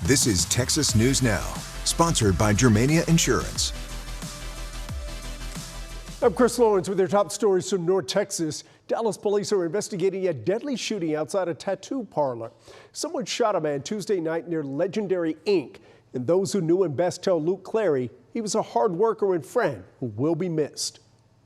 This is Texas News Now, sponsored by Germania Insurance. I'm Chris Lawrence with your top stories from North Texas. Dallas police are investigating a deadly shooting outside a tattoo parlor. Someone shot a man Tuesday night near Legendary Inc. And those who knew him best tell Luke Clary he was a hard worker and friend who will be missed.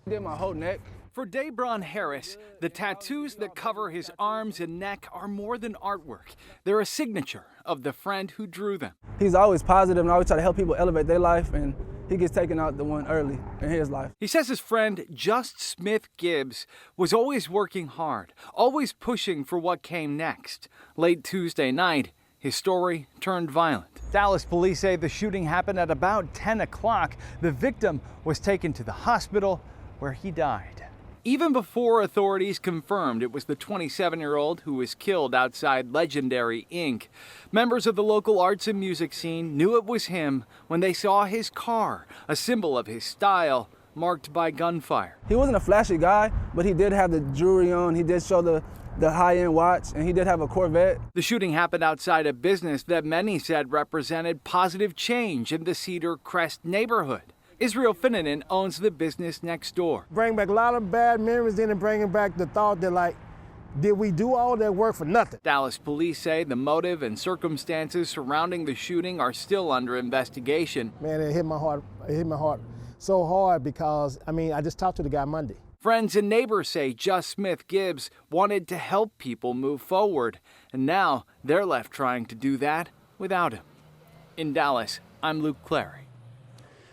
Did my whole neck. For Debron Harris, the tattoos that cover his arms and neck are more than artwork. They're a signature of the friend who drew them. He's always positive and always try to help people elevate their life, and he gets taken out the one early in his life. He says his friend Just Smith Gibbs was always working hard, always pushing for what came next. Late Tuesday night, his story turned violent. Dallas police say the shooting happened at about 10 o'clock. The victim was taken to the hospital where he died. Even before authorities confirmed it was the 27-year-old who was killed outside Legendary Inc., members of the local arts and music scene knew it was him when they saw his car, a symbol of his style, marked by gunfire. He wasn't a flashy guy, but he did have the jewelry on. He did show the high-end watch, and he did have a Corvette. The shooting happened outside a business that many said represented positive change in the Cedar Crest neighborhood. Israel Finnenan owns the business next door. Bring back a lot of bad memories, then bringing back the thought that, like, did we do all that work for nothing? Dallas police say the motive and circumstances surrounding the shooting are still under investigation. Man, it hit my heart. It hit my heart so hard because, I just talked to the guy Monday. Friends and neighbors say Just Smith Gibbs wanted to help people move forward, and now they're left trying to do that without him. In Dallas, I'm Luke Clary.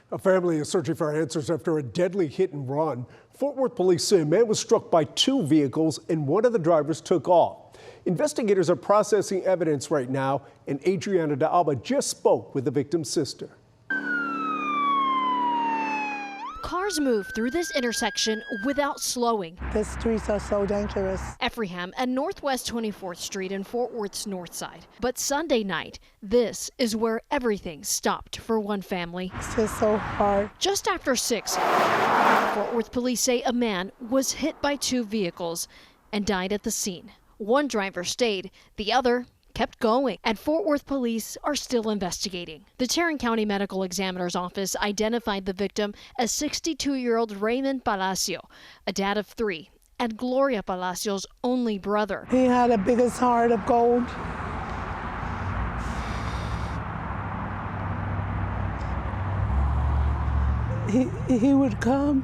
A family is searching for answers after a deadly hit and run. Fort Worth police say a man was struck by two vehicles and one of the drivers took off. Investigators are processing evidence right now, and Adriana de Alba just spoke with the victim's sister. Cars move through this intersection without slowing. The streets are so dangerous. Effingham and Northwest 24th Street in Fort Worth's north side. But Sunday night, this is where everything stopped for one family. It's just so hard. Just after 6, Fort Worth police say a man was hit by two vehicles and died at the scene. One driver stayed, the other kept going, and Fort Worth police are still investigating. The Tarrant County Medical Examiner's Office identified the victim as 62-year-old Raymond Palacio, a dad of 3, and Gloria Palacio's only brother. He had the biggest heart of gold. He would come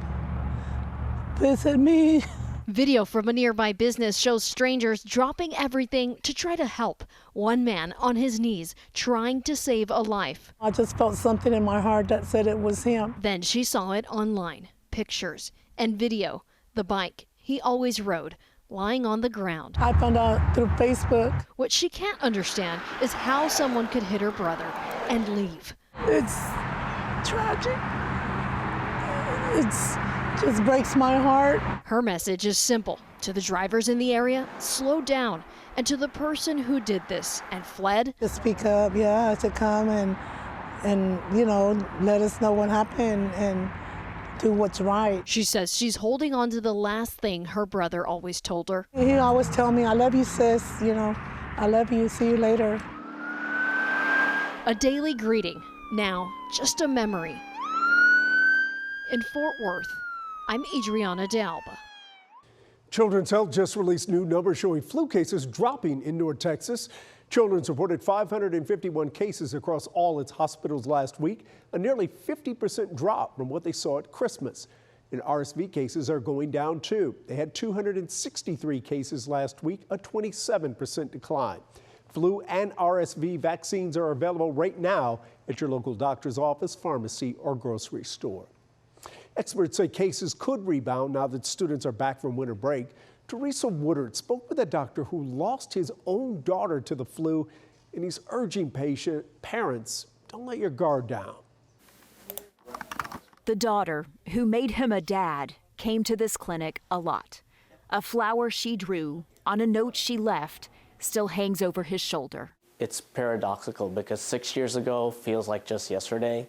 visit me. Video from a nearby business shows strangers dropping everything to try to help. One man on his knees trying to save a life. I just felt something in my heart that said it was him. Then she saw it online. Pictures and video. The bike he always rode, lying on the ground. I found out through Facebook. What she can't understand is how someone could hit her brother and leave. It's tragic. It's just breaks my heart. Her message is simple. To the drivers in the area, slow down. And to the person who did this and fled, To speak up, to come and let us know what happened and do what's right. she says she's holding on to the last thing her brother always told her. He always tell me, I love you, sis, I love you, see you later. A daily greeting, now just a memory. In Fort Worth, I'm Adriana de Alba. Children's Health just released new numbers showing flu cases dropping in North Texas. Children's reported 551 cases across all its hospitals last week, a nearly 50% drop from what they saw at Christmas. And RSV cases are going down too. They had 263 cases last week, a 27% decline. Flu and RSV vaccines are available right now at your local doctor's office, pharmacy, or grocery store. Experts say cases could rebound now that students are back from winter break. Teresa Woodard spoke with a doctor who lost his own daughter to the flu, and he's urging parents, don't let your guard down. The daughter, who made him a dad, came to this clinic a lot. A flower she drew on a note she left still hangs over his shoulder. It's paradoxical because 6 years ago feels like just yesterday,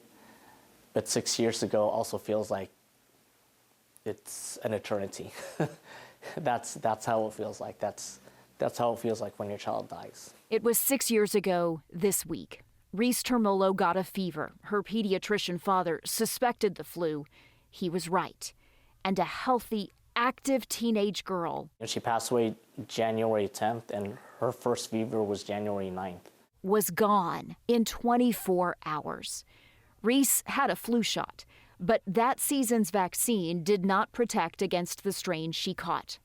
but 6 years ago also feels like it's an eternity. That's how it feels like. That's how it feels like when your child dies. It was 6 years ago this week. Reese Termolo got a fever. Her pediatrician father suspected the flu. He was right. And a healthy, active teenage girl. She passed away January 10th, and her first fever was January 9th. Was gone in 24 hours. Reese had a flu shot, but that season's vaccine did not protect against the strain she caught.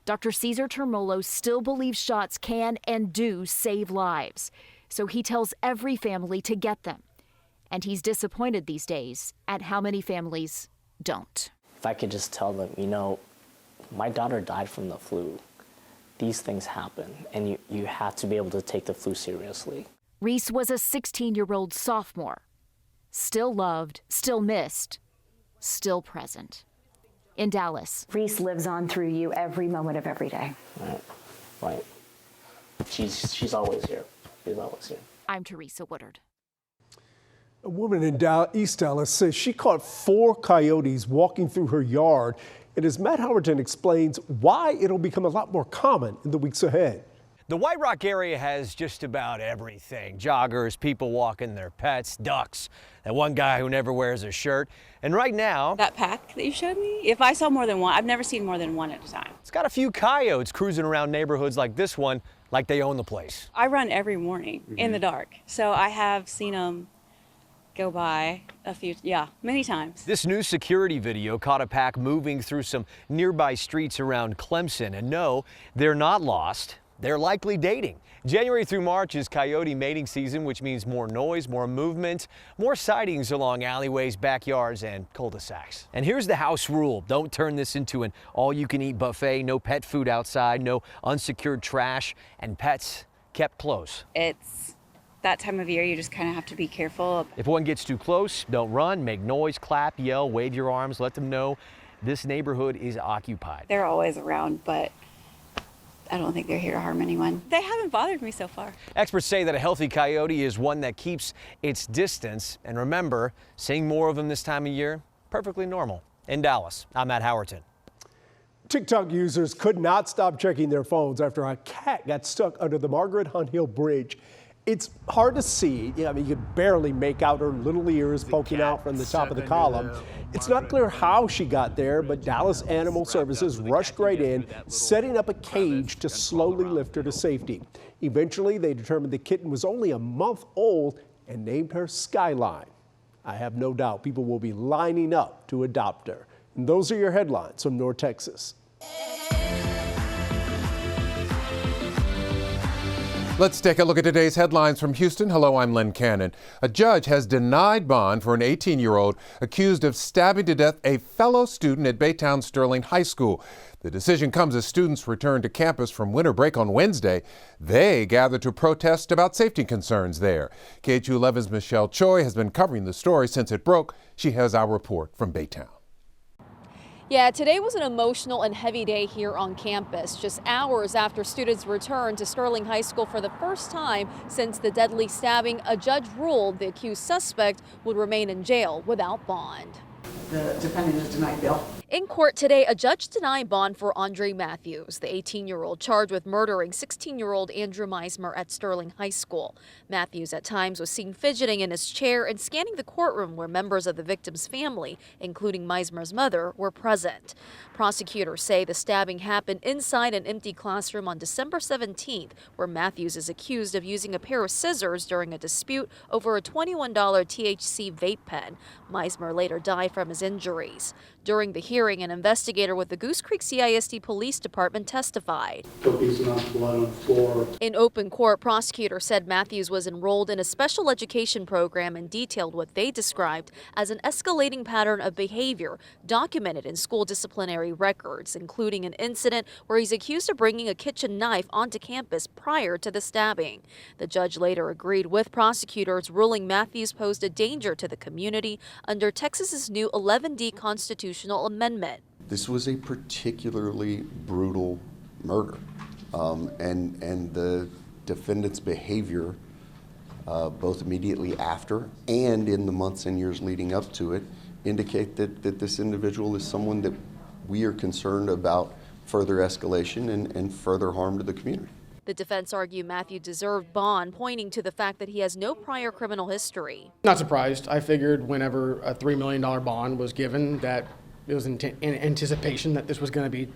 Dr. Cesar Termolo still believes shots can and do save lives, so he tells every family to get them. And he's disappointed these days at how many families don't. If I could just tell them, you know, my daughter died from the flu. These things happen, and you have to be able to take the flu seriously. Reese was a 16-year-old sophomore. Still loved, still missed, still present. In Dallas. Reese lives on through you every moment of every day. Right. She's always here. She's always here. I'm Teresa Woodard. A woman in East Dallas says she caught 4 coyotes walking through her yard. And as Matt Howerton explains why it'll become a lot more common in the weeks ahead. The White Rock area has just about everything. Joggers, people walking their pets, ducks, that one guy who never wears a shirt. And right now, that pack that you showed me, if I saw more than one, I've never seen more than one at a time. It's got a few coyotes cruising around neighborhoods like this one, like they own the place. I run every morning in the dark, so I have seen them go by many times. This new security video caught a pack moving through some nearby streets around Clemson. And no, they're not lost. They're likely dating. January through March is coyote mating season, which means more noise, more movement, more sightings along alleyways, backyards, and cul-de-sacs. And here's the house rule. Don't turn this into an all-you-can-eat buffet. No pet food outside, no unsecured trash, and pets kept close. It's that time of year, you just kind of have to be careful. If one gets too close, don't run, make noise, clap, yell, wave your arms, let them know this neighborhood is occupied. They're always around, but I don't think they're here to harm anyone. They haven't bothered me so far. Experts say that a healthy coyote is one that keeps its distance. And remember, seeing more of them this time of year, perfectly normal. In Dallas, I'm Matt Howerton. TikTok users could not stop checking their phones after a cat got stuck under the Margaret Hunt Hill Bridge. It's hard to see. I mean, you could barely make out her little ears poking out from the top of the column. It's not clear how she got there, but Dallas Animal Services rushed right in, setting up a cage to slowly lift her to safety. Eventually, they determined the kitten was only a month old and named her Skyline. I have no doubt people will be lining up to adopt her. And those are your headlines from North Texas. Let's take a look at today's headlines from Houston. Hello, I'm Len Cannon. A judge has denied bond for an 18-year-old accused of stabbing to death a fellow student at Baytown Sterling High School. The decision comes as students return to campus from winter break on Wednesday. They gathered to protest about safety concerns there. KHU11's Michelle Choi has been covering the story since it broke. She has our report from Baytown. Yeah, today was an emotional and heavy day here on campus, just hours after students returned to Sterling High School for the first time since the deadly stabbing. A judge ruled the accused suspect would remain in jail without bond. The defendant is denied bail. In court today, a judge denied bond for Andre Matthews, the 18-year-old charged with murdering 16-year-old Andrew Meismer at Sterling High School. Matthews at times was seen fidgeting in his chair and scanning the courtroom where members of the victim's family, including Meismer's mother, were present. Prosecutors say the stabbing happened inside an empty classroom on December 17th, where Matthews is accused of using a pair of scissors during a dispute over a $21 THC vape pen. Meismer later died from his injuries. During the hearing, an investigator with the Goose Creek CISD Police Department testified. Copious amounts of blood on the floor. In open court, prosecutors said Matthews was enrolled in a special education program and detailed what they described as an escalating pattern of behavior documented in school disciplinary records, including an incident where he's accused of bringing a kitchen knife onto campus prior to the stabbing. The judge later agreed with prosecutors, ruling Matthews posed a danger to the community under Texas's new 11D constitutional amendment. This was a particularly brutal murder, and the defendant's behavior, both immediately after and in the months and years leading up to it, indicate that this individual is someone that we are concerned about further escalation and further harm to the community. The The defense argued Matthew deserved bond, pointing to the fact that he has no prior criminal history. Not surprised. I figured whenever a $3 million bond was given that it was in anticipation that this was going to be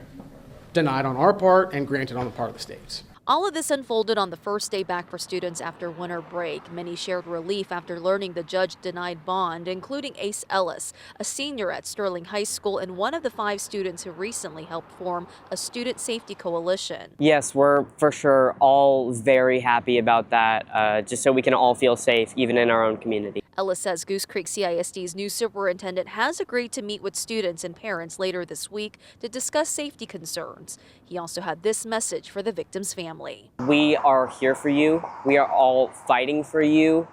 denied on our part and granted on the part of the state's. All of this unfolded on the first day back for students after winter break. Many shared relief after learning the judge denied bond, including Ace Ellis, a senior at Sterling High School and one of the 5 students who recently helped form a student safety coalition. Yes, we're for sure all very happy about that, just so we can all feel safe, even in our own community. Ellis says Goose Creek CISD's new superintendent has agreed to meet with students and parents later this week to discuss safety concerns. He also had this message for the victim's family. We are here for you. We are all fighting for you,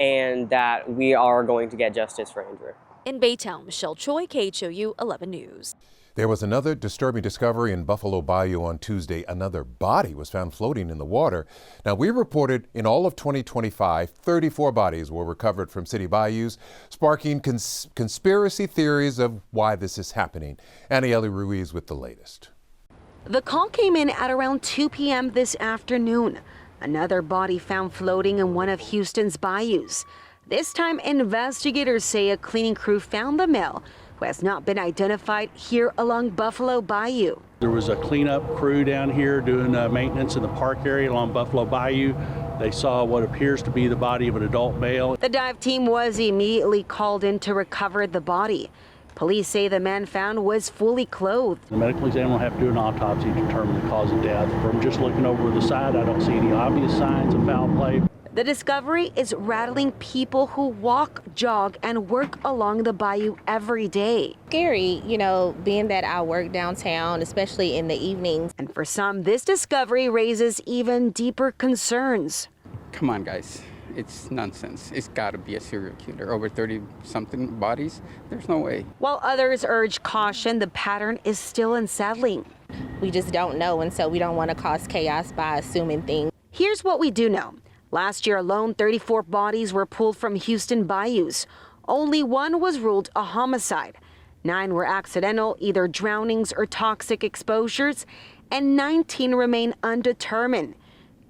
and that we are going to get justice for Andrew. In Baytown, Michelle Choi, KHOU 11 News. There was another disturbing discovery in Buffalo Bayou on Tuesday. Another body was found floating in the water. Now, we reported in all of 2025, 34 bodies were recovered from city bayous, sparking conspiracy theories of why this is happening. Anieli Ruiz with the latest. The call came in at around 2 p.m. this afternoon. Another body found floating in one of Houston's bayous. This time, investigators say a cleaning crew found the male, who has not been identified, here along Buffalo Bayou. There was a cleanup crew down here doing maintenance in the park area along Buffalo Bayou. They saw what appears to be the body of an adult male. The dive team was immediately called in to recover the body. Police say the man found was fully clothed. The medical examiner will have to do an autopsy to determine the cause of death. From just looking over the side, I don't see any obvious signs of foul play. The discovery is rattling people who walk, jog, and work along the bayou every day. Scary, you know, being that I work downtown, especially in the evenings. And for some, this discovery raises even deeper concerns. Come on, guys. It's nonsense. It's got to be a serial killer. Over 30-something bodies. There's no way. While others urge caution, the pattern is still unsettling. We just don't know, and so we don't want to cause chaos by assuming things. Here's what we do know. Last year alone, 34 bodies were pulled from Houston bayous. Only 1 was ruled a homicide. 9 were accidental, either drownings or toxic exposures, and 19 remain undetermined.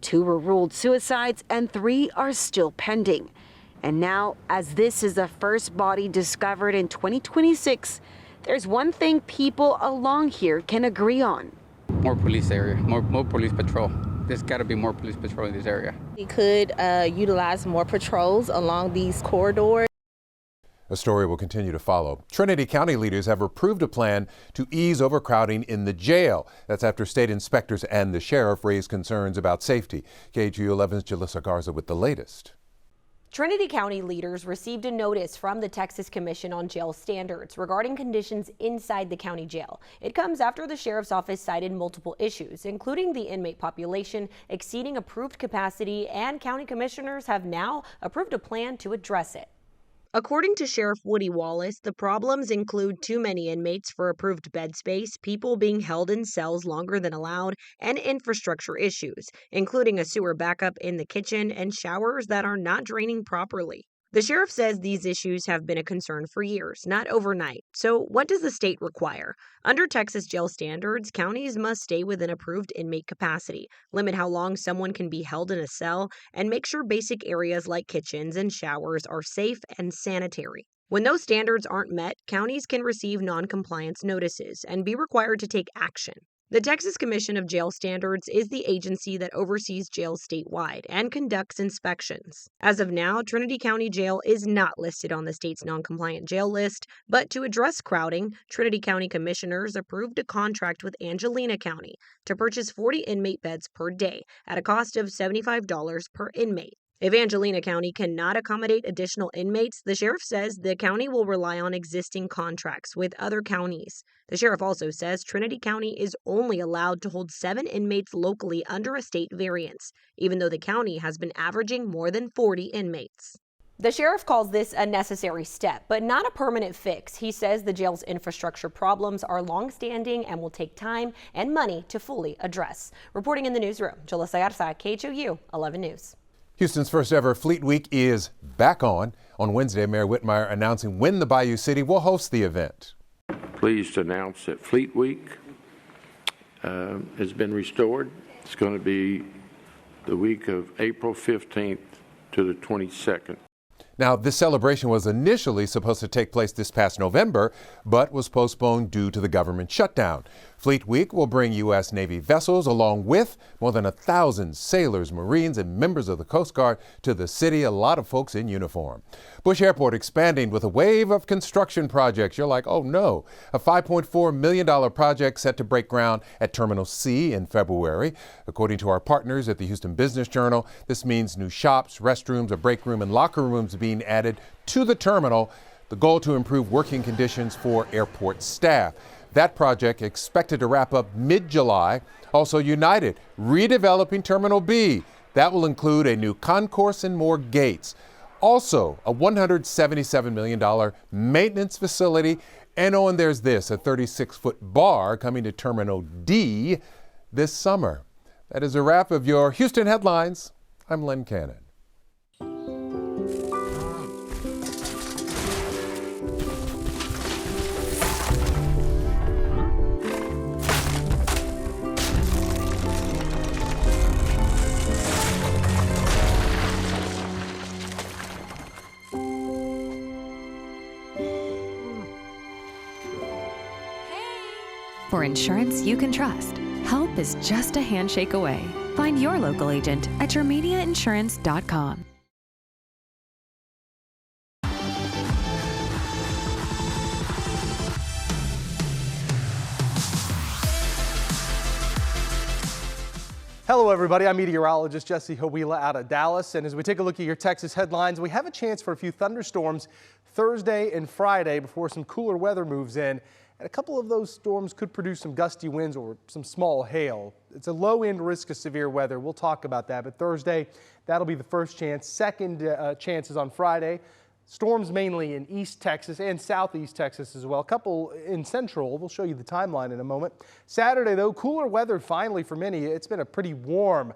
2 were ruled suicides and 3 are still pending. And now, as this is the first body discovered in 2026, there's one thing people along here can agree on. More police area, more police patrol. There's got to be more police patrol in this area. We could utilize more patrols along these corridors. A story will continue to follow. Trinity County leaders have approved a plan to ease overcrowding in the jail. That's after state inspectors and the sheriff raised concerns about safety. KHOU 11's Jalissa Garza with the latest. Trinity County leaders received a notice from the Texas Commission on Jail Standards regarding conditions inside the county jail. It comes after the sheriff's office cited multiple issues, including the inmate population exceeding approved capacity, and county commissioners have now approved a plan to address it. According to Sheriff Woody Wallace, the problems include too many inmates for approved bed space, people being held in cells longer than allowed, and infrastructure issues, including a sewer backup in the kitchen and showers that are not draining properly. The sheriff says these issues have been a concern for years, not overnight. So what does the state require? Under Texas jail standards, counties must stay within approved inmate capacity, limit how long someone can be held in a cell, and make sure basic areas like kitchens and showers are safe and sanitary. When those standards aren't met, counties can receive non-compliance notices and be required to take action. The Texas Commission of Jail Standards is the agency that oversees jails statewide and conducts inspections. As of now, Trinity County Jail is not listed on the state's non-compliant jail list, but to address crowding, Trinity County commissioners approved a contract with Angelina County to purchase 40 inmate beds per day at a cost of $75 per inmate. If Angelina County cannot accommodate additional inmates, the sheriff says the county will rely on existing contracts with other counties. The sheriff also says Trinity County is only allowed to hold 7 inmates locally under a state variance, even though the county has been averaging more than 40 inmates. The sheriff calls this a necessary step, but not a permanent fix. He says the jail's infrastructure problems are long-standing and will take time and money to fully address. Reporting in the newsroom, Jalissa Garza, KHOU 11 News. Houston's first ever Fleet Week is back on. On Wednesday, Mayor Whitmire announcing when the Bayou City will host the event. Pleased to announce that Fleet Week has been restored. It's going to be the week of April 15th to the 22nd. Now, this celebration was initially supposed to take place this past November, but was postponed due to the government shutdown. Fleet Week will bring U.S. Navy vessels along with more than 1,000 sailors, Marines, and members of the Coast Guard to the city, a lot of folks in uniform. Bush Airport expanding with a wave of construction projects. You're like, oh no. A $5.4 million project set to break ground at Terminal C in February. According to our partners at the Houston Business Journal, this means new shops, restrooms, a break room, and locker rooms being added to the terminal. The goal to improve working conditions for airport staff. That project expected to wrap up mid-July. Also, United redeveloping Terminal B. That will include a new concourse and more gates. Also, a $177 million maintenance facility. And oh, and there's this, a 36-foot bar coming to Terminal D this summer. That is a wrap of your Houston headlines. I'm Len Cannon. For insurance you can trust, help is just a handshake away. Find your local agent at yourmediainsurance.com. Hello everybody, I'm meteorologist Jesse Hawila out of Dallas, and as we take a look at your Texas headlines, we have a chance for a few thunderstorms Thursday and Friday before some cooler weather moves in. And a couple of those storms could produce some gusty winds or some small hail. It's a low-end risk of severe weather. We'll talk about that. But Thursday, that'll be the first chance. Second chance is on Friday. Storms mainly in East Texas and Southeast Texas as well. A couple in Central. We'll show you the timeline in a moment. Saturday, though, cooler weather finally for many. It's been a pretty warm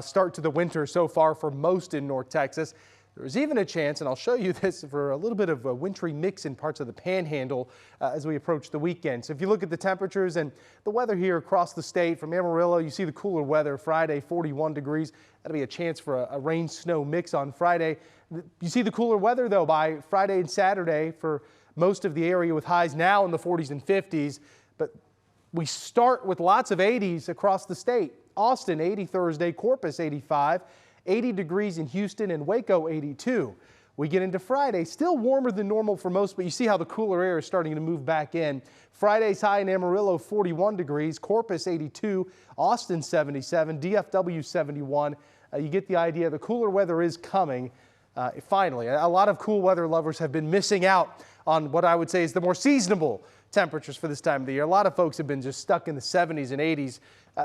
start to the winter so far for most in North Texas. There's even a chance, and I'll show you this, for a little bit of a wintry mix in parts of the Panhandle as we approach the weekend. So if you look at the temperatures and the weather here across the state, from Amarillo, you see the cooler weather. Friday, 41 degrees. That'll be a chance for a rain-snow mix on Friday. You see the cooler weather, though, by Friday and Saturday for most of the area, with highs now in the 40s and 50s. But we start with lots of 80s across the state. Austin, 80 Thursday, Corpus, 85. 80 degrees in Houston and Waco, 82. We get into Friday, still warmer than normal for most, but you see how the cooler air is starting to move back in. Friday's high in Amarillo, 41 degrees, Corpus, 82, Austin, 77, DFW, 71. You get the idea. The cooler weather is coming. Finally, a lot of cool weather lovers have been missing out on what I would say is the more seasonable temperatures for this time of the year. A lot of folks have been just stuck in the 70s and 80s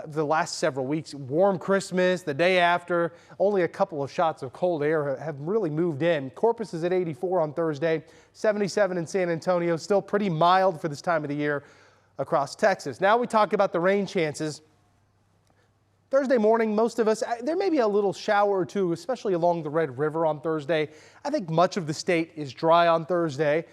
the last several weeks. Warm Christmas, the day after, only a couple of shots of cold air have really moved in. Corpus is at 84 on Thursday, 77 in San Antonio, still pretty mild for this time of the year across Texas. Now we talk about the rain chances. Thursday morning, most of us, there may be a little shower or two, especially along the Red River on Thursday. I think much of the state is dry on Thursday.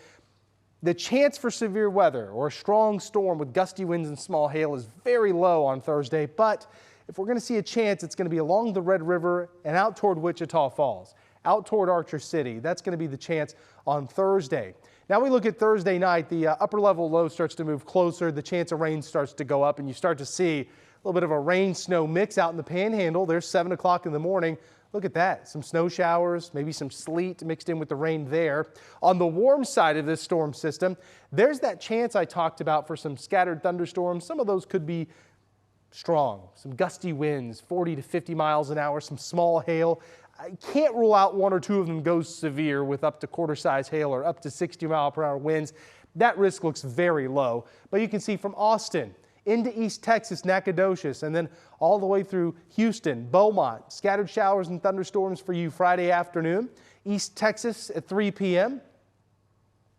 The chance for severe weather or a strong storm with gusty winds and small hail is very low on Thursday, but if we're going to see a chance, it's going to be along the Red River and out toward Wichita Falls, out toward Archer City. That's going to be the chance on Thursday. Now we look at Thursday night, the upper level low starts to move closer, the chance of rain starts to go up, and you start to see a little bit of a rain-snow mix out in the Panhandle. There's 7 o'clock in the morning. Look at that, some snow showers, maybe some sleet mixed in with the rain there. On the warm side of this storm system, there's that chance I talked about for some scattered thunderstorms. Some of those could be strong, some gusty winds, 40 to 50 miles an hour, some small hail. I can't rule out one or two of them go severe with up to quarter-size hail or up to 60-mile-per-hour winds. That risk looks very low, but you can see from Austin into East Texas, Nacogdoches, and then all the way through Houston, Beaumont. Scattered showers and thunderstorms for you Friday afternoon. East Texas at 3 p.m.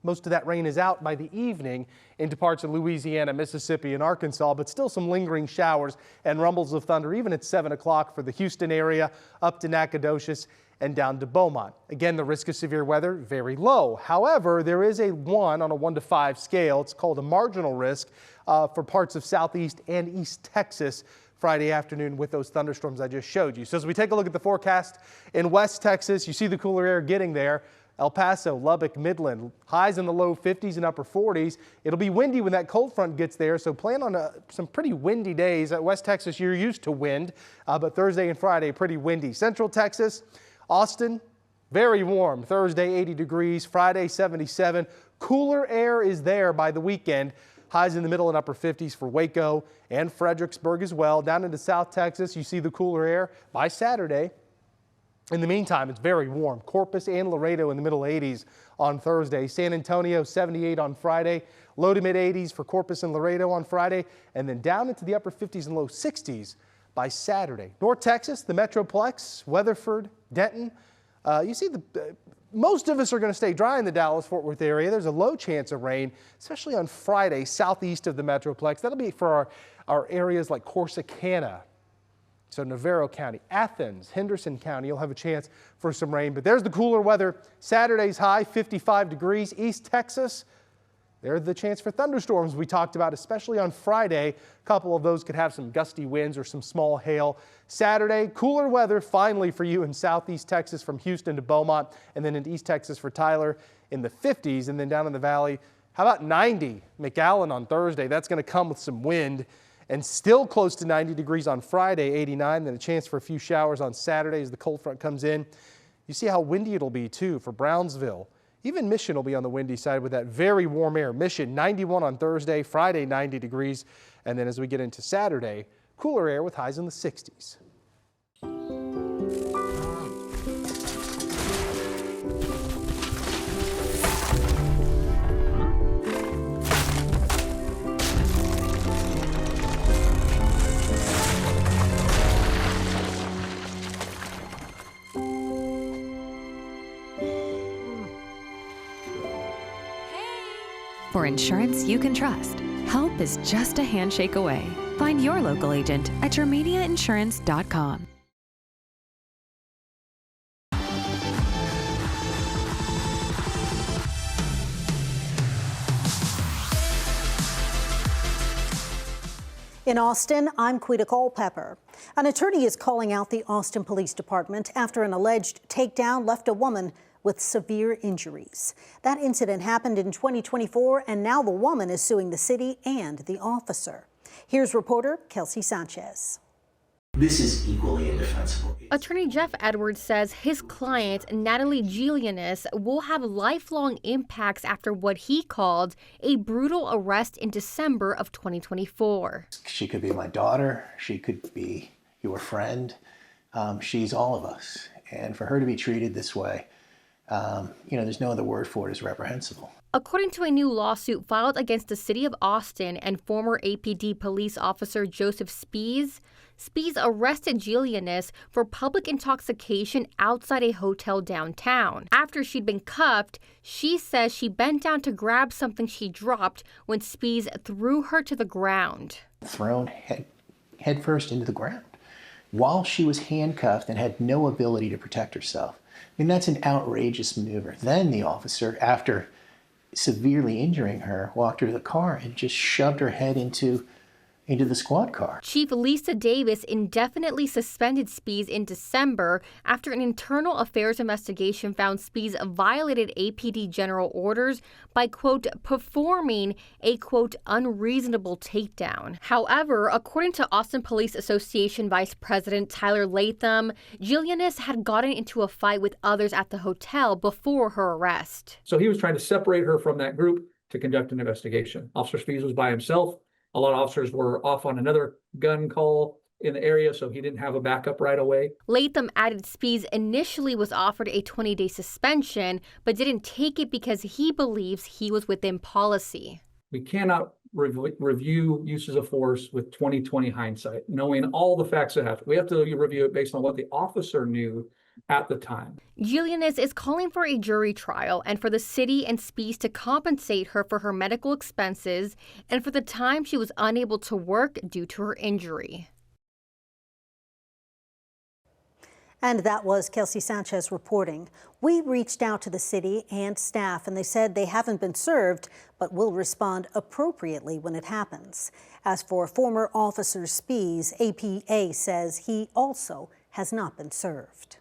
Most of that rain is out by the evening into parts of Louisiana, Mississippi, and Arkansas, but still some lingering showers and rumbles of thunder even at 7 o'clock for the Houston area, up to Nacogdoches and down to Beaumont. Again, the risk of severe weather, very low. However, there is a 1 on a 1 to 5 scale. It's called a marginal risk for parts of Southeast and East Texas Friday afternoon with those thunderstorms I just showed you. So as we take a look at the forecast in West Texas, you see the cooler air getting there. El Paso, Lubbock, Midland, highs in the low 50s and upper 40s. It'll be windy when that cold front gets there, so plan on some pretty windy days. At West Texas, you're used to wind, but Thursday and Friday, pretty windy. Central Texas, Austin, very warm. Thursday, 80 degrees, Friday, 77. Cooler air is there by the weekend. Highs in the middle and upper 50s for Waco and Fredericksburg as well. Down into South Texas, you see the cooler air by Saturday. In the meantime, it's very warm. Corpus and Laredo in the middle 80s on Thursday. San Antonio 78 on Friday. Low to mid 80s for Corpus and Laredo on Friday. And then down into the upper 50s and low 60s by Saturday. North Texas, the Metroplex, Weatherford, Denton. You see most of us are going to stay dry in the Dallas-Fort Worth area. There's a low chance of rain, especially on Friday, southeast of the Metroplex. That'll be for our areas like Corsicana. So Navarro County, Athens, Henderson County, you'll have a chance for some rain. But there's the cooler weather. Saturday's high, 55 degrees. East Texas, there's the chance for thunderstorms we talked about, especially on Friday. A couple of those could have some gusty winds or some small hail. Saturday, cooler weather finally for you in southeast Texas from Houston to Beaumont, and then in East Texas for Tyler in the 50s. And then down in the valley, how about 90? McAllen on Thursday. That's going to come with some wind. And still close to 90 degrees on Friday, 89. Then a chance for a few showers on Saturday as the cold front comes in. You see how windy it'll be too for Brownsville. Even Mission will be on the windy side with that very warm air. Mission 91 on Thursday, Friday 90 degrees. And then as we get into Saturday, cooler air with highs in the 60s. For insurance you can trust, help is just a handshake away. Find your local agent at yourmediainsurance.com. In Austin, I'm Quita Culpepper. An attorney is calling out the Austin Police Department after an alleged takedown left a woman with severe injuries. That incident happened in 2024, and now the woman is suing the city and the officer. Here's reporter Kelsey Sanchez. This is equally indefensible. Attorney Jeff Edwards says his client, Natalie Giulianis, will have lifelong impacts after what he called a brutal arrest in December of 2024. She could be my daughter. She could be your friend. She's all of us. And for her to be treated this way, there's no other word for it, is reprehensible. According to a new lawsuit filed against the city of Austin and former APD police officer Joseph Spees, Spees arrested Giulianis for public intoxication outside a hotel downtown. After she'd been cuffed, she says she bent down to grab something she dropped when Spees threw her to the ground. Thrown headfirst into the ground while she was handcuffed and had no ability to protect herself. I mean, that's an outrageous maneuver. Then the officer, after severely injuring her, walked her to the car and just shoved her head into the squad car. Chief Lisa Davis indefinitely suspended Spees in December after an internal affairs investigation found Spees violated APD general orders by, quote, performing a, quote, unreasonable takedown. However, according to Austin Police Association Vice President Tyler Latham, Giulianis had gotten into a fight with others at the hotel before her arrest. So he was trying to separate her from that group to conduct an investigation. Officer Spees was by himself. A lot of officers were off on another gun call in the area, so he didn't have a backup right away. Latham added Spees initially was offered a 20-day suspension, but didn't take it because he believes he was within policy. We cannot review uses of force with 20/20 hindsight, knowing all the facts that happen. We have to review it based on what the officer knew at the time. Giulianis is calling for a jury trial and for the city and Spees to compensate her for her medical expenses and for the time she was unable to work due to her injury. And that was Kelsey Sanchez reporting. We reached out to the city and staff, and they said they haven't been served, but will respond appropriately when it happens. As for former Officer Spies, APA says he also has not been served.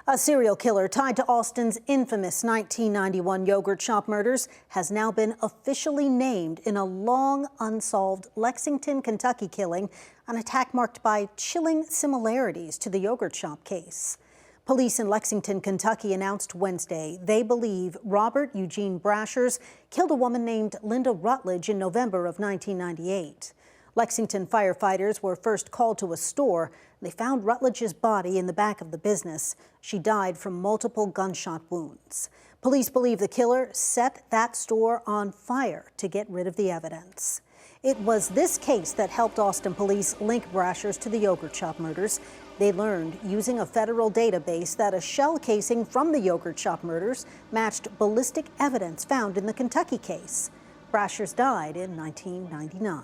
A serial killer tied to Austin's infamous 1991 yogurt shop murders has now been officially named in a long unsolved Lexington, Kentucky killing, an attack marked by chilling similarities to the yogurt shop case. Police in Lexington, Kentucky announced Wednesday they believe Robert Eugene Brashers killed a woman named Linda Rutledge in November of 1998. Lexington firefighters were first called to a store. They found Rutledge's body in the back of the business. She died from multiple gunshot wounds. Police believe the killer set that store on fire to get rid of the evidence. It was this case that helped Austin police link Brashers to the yogurt shop murders. They learned using a federal database that a shell casing from the yogurt shop murders matched ballistic evidence found in the Kentucky case. Brashers died in 1999.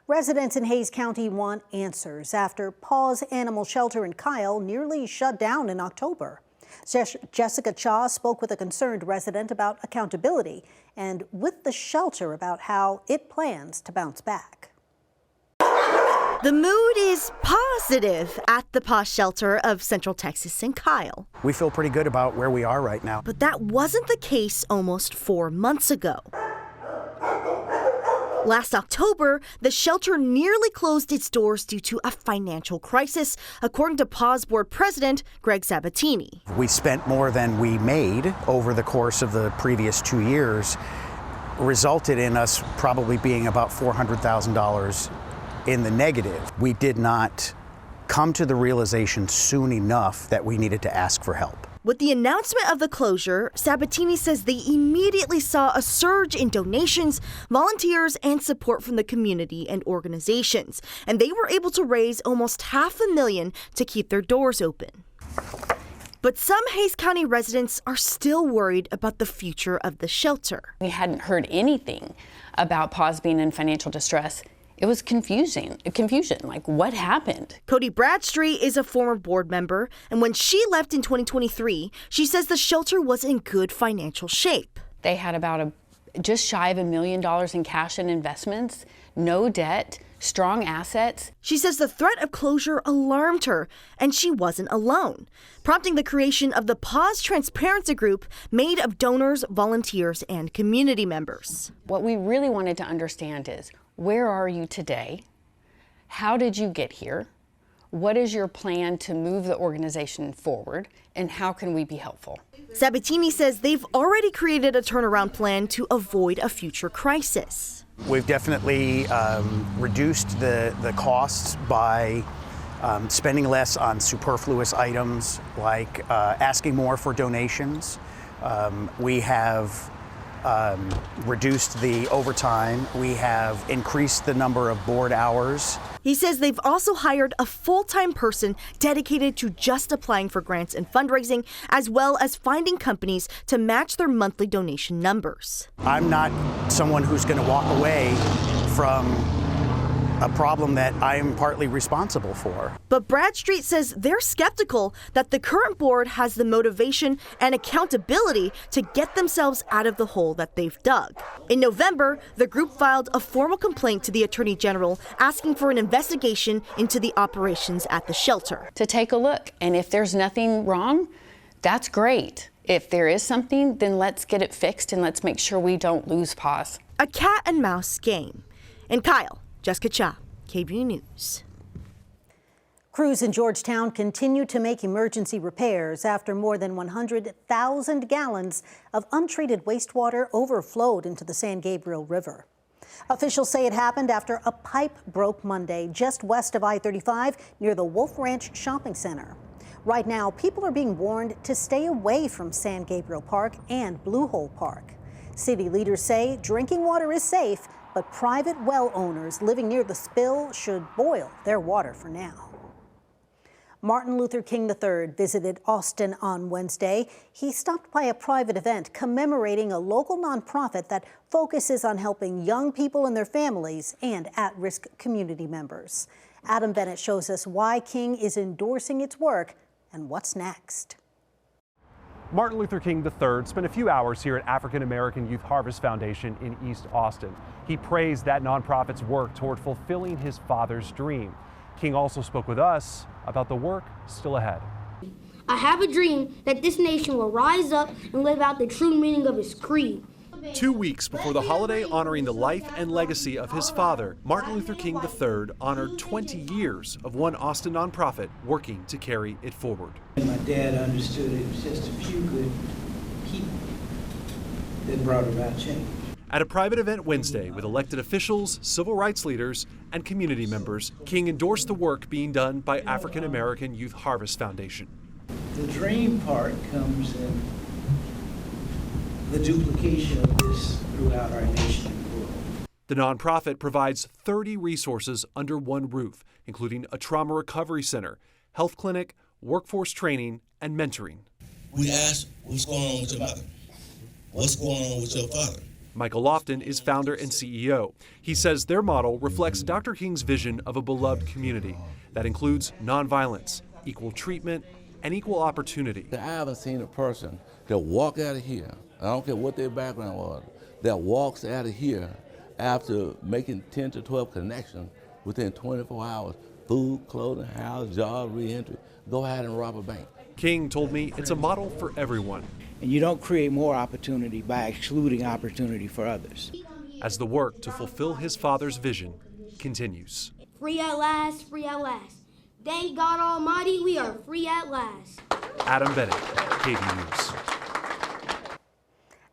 Residents in Hayes County want answers after Paws Animal Shelter in Kyle nearly shut down in October. Jessica Cha spoke with a concerned resident about accountability and with the shelter about how it plans to bounce back. The mood is positive at the Paws Shelter of Central Texas in Kyle. We feel pretty good about where we are right now. But that wasn't the case almost 4 months ago. Last October, the shelter nearly closed its doors due to a financial crisis, according to Paws Board President Greg Sabatini. We spent more than we made over the course of the previous 2 years, resulted in us probably being about $400,000 in the negative. We did not come to the realization soon enough that we needed to ask for help. With the announcement of the closure, Sabatini says they immediately saw a surge in donations, volunteers, and support from the community and organizations, and they were able to raise almost $500,000 to keep their doors open. But some Hayes County residents are still worried about the future of the shelter. We hadn't heard anything about Paws being in financial distress. It was confusion, like what happened? Cody Bradstreet is a former board member, and when she left in 2023, she says the shelter was in good financial shape. They had about just shy of $1 million in cash and investments, no debt, strong assets. She says the threat of closure alarmed her, and she wasn't alone, prompting the creation of the Paws Transparency Group made of donors, volunteers, and community members. What we really wanted to understand is, where are you today? How did you get here? What is your plan to move the organization forward? And how can we be helpful? Sabatini says they've already created a turnaround plan to avoid a future crisis. We've definitely reduced the costs by spending less on superfluous items, like asking more for donations. We have reduced the overtime. We have increased the number of board hours. He says they've also hired a full-time person dedicated to just applying for grants and fundraising, as well as finding companies to match their monthly donation numbers. I'm not someone who's going to walk away from a problem that I am partly responsible for. But Bradstreet says they're skeptical that the current board has the motivation and accountability to get themselves out of the hole that they've dug. In November, the group filed a formal complaint to the Attorney General asking for an investigation into the operations at the shelter. To take a look, and if there's nothing wrong, that's great. If there is something, then let's get it fixed and let's make sure we don't lose Paws. A cat and mouse game. And Kyle, Jessica Cha, KBU News. Crews in Georgetown continue to make emergency repairs after more than 100,000 gallons of untreated wastewater overflowed into the San Gabriel River. Officials say it happened after a pipe broke Monday just west of I-35 near the Wolf Ranch Shopping Center. Right now, people are being warned to stay away from San Gabriel Park and Blue Hole Park. City leaders say drinking water is safe, but private well owners living near the spill should boil their water for now. Martin Luther King III visited Austin on Wednesday. He stopped by a private event commemorating a local nonprofit that focuses on helping young people and their families and at-risk community members. Adam Bennett shows us why King is endorsing its work and what's next. Martin Luther King III spent a few hours here at African American Youth Harvest Foundation in East Austin. He praised that nonprofit's work toward fulfilling his father's dream. King also spoke with us about the work still ahead. I have a dream that this nation will rise up and live out the true meaning of its creed. 2 weeks before the holiday honoring the life and legacy of his father, Martin Luther King III honored 20 years of one Austin nonprofit working to carry it forward. My dad understood it was just a few good people that brought about change. At a private event Wednesday with elected officials, civil rights leaders, and community members, King endorsed the work being done by African American Youth Harvest Foundation. The dream part comes in the duplication of this throughout our nation and world. The nonprofit provides 30 resources under one roof, including a trauma recovery center, health clinic, workforce training, and mentoring. We ask, what's going on with your mother? What's going on with your father? Michael Lofton is founder and CEO. He says their model reflects Dr. King's vision of a beloved community that includes nonviolence, equal treatment, and equal opportunity. I haven't seen a person that walk out of here, I don't care what their background was, that walks out of here after making 10 to 12 connections within 24 hours, food, clothing, house, job, reentry, go ahead and rob a bank. King told me it's a model for everyone. And you don't create more opportunity by excluding opportunity for others. As the work to fulfill his father's vision continues. Free at last, free at last. Thank God Almighty, we are free at last. Adam Bennett, KB News.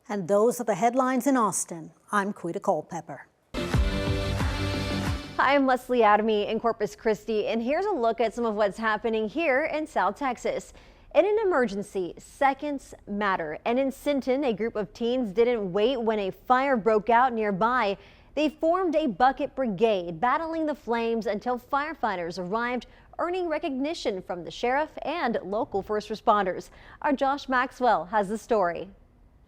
And those are the headlines in Austin. I'm Quita Culpepper. Hi, I'm Leslie Adamy in Corpus Christi, and here's a look at some of what's happening here in South Texas. In an emergency, seconds matter. And in Sinton, a group of teens didn't wait when a fire broke out nearby. They formed a bucket brigade, battling the flames until firefighters arrived, earning recognition from the sheriff and local first responders. Our Josh Maxwell has the story.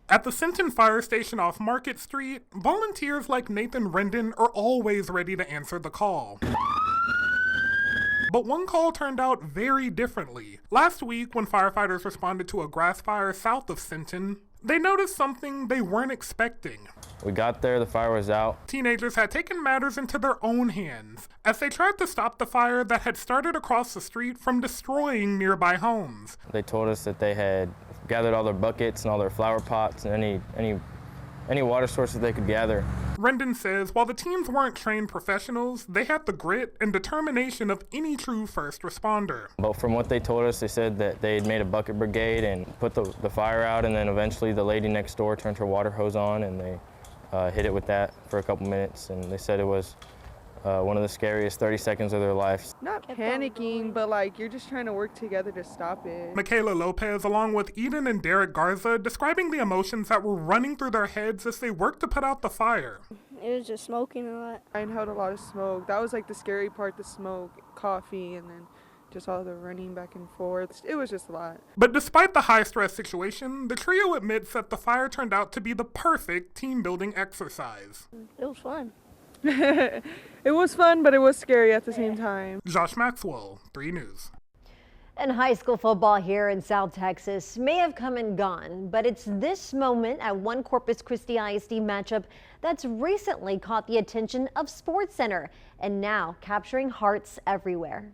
At the Sinton Fire Station off Market Street, volunteers like Nathan Rendon are always ready to answer the call. But one call turned out very differently. Last week, when firefighters responded to a grass fire south of Sinton, they noticed something they weren't expecting. We got there, the fire was out. Teenagers had taken matters into their own hands as they tried to stop the fire that had started across the street from destroying nearby homes. They told us that they had gathered all their buckets and all their flower pots and any water sources they could gather. Rendon says while the teams weren't trained professionals, they had the grit and determination of any true first responder. But from what they told us, they said that they had made a bucket brigade and put the fire out, and then eventually the lady next door turned her water hose on and they hit it with that for a couple minutes, and they said it was one of the scariest 30 seconds of their lives. Not panicking, but like you're just trying to work together to stop it. Michaela Lopez, along with Eden and Derek Garza, describing the emotions that were running through their heads as they worked to put out the fire. It was just smoking a lot. I inhaled a lot of smoke. That was like the scary part, the smoke, coffee, and then just all the running back and forth. It was just a lot. But despite the high-stress situation, the trio admits that the fire turned out to be the perfect team-building exercise. It was fun. It was fun, but it was scary at the same time. Josh Maxwell, 3 News. And high school football here in South Texas may have come and gone, but it's this moment at one Corpus Christi ISD matchup that's recently caught the attention of SportsCenter and now capturing hearts everywhere.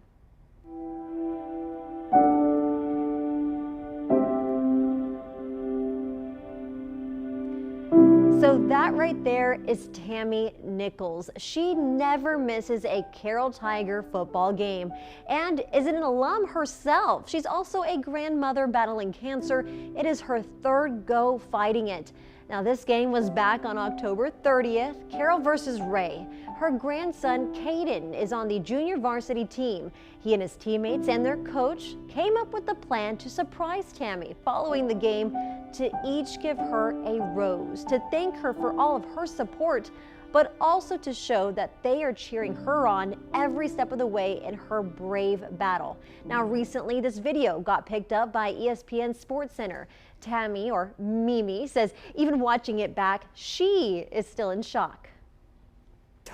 So that right there is Tammy Nichols. She never misses a Carroll Tiger football game and is an alum herself. She's also a grandmother battling cancer. It is her third go fighting it. Now this game was back on October 30th, Carroll versus Ray. Her grandson, Caden, is on the junior varsity team. He and his teammates and their coach came up with a plan to surprise Tammy following the game to each give her a rose, to thank her for all of her support, but also to show that they are cheering her on every step of the way in her brave battle. Now recently, this video got picked up by ESPN SportsCenter. Tammy, or Mimi, says even watching it back, she is still in shock.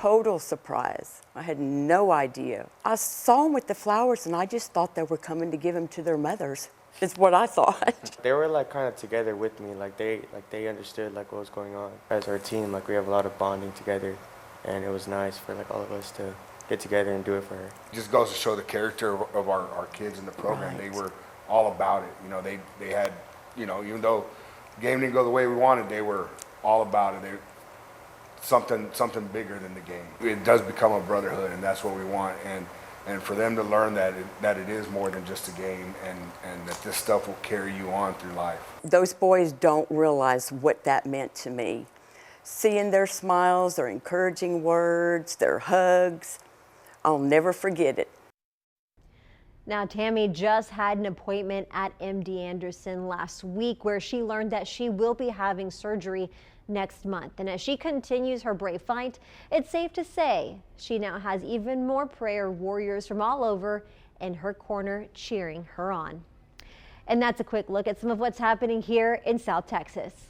total surprise. I had no idea. I saw them with the flowers and I just thought they were coming to give them to their mothers. Is what I thought. They were like kind of together with me, like they understood like what was going on. As our team, like we have a lot of bonding together, and it was nice for like all of us to get together and do it for her. It just goes to show the character of our kids in the program. Right. They were all about it. You know, they had, you know, even though the game didn't go the way we wanted, they were all about it. They something bigger than the game. It does become a brotherhood, and that's what we want. And for them to learn that it is more than just a game, and that this stuff will carry you on through life. Those boys don't realize what that meant to me. Seeing their smiles, their encouraging words, their hugs, I'll never forget it. Now, Tammy just had an appointment at MD Anderson last week where she learned that she will be having surgery next month. And as she continues her brave fight, it's safe to say she now has even more prayer warriors from all over in her corner cheering her on. And that's a quick look at some of what's happening here in South Texas.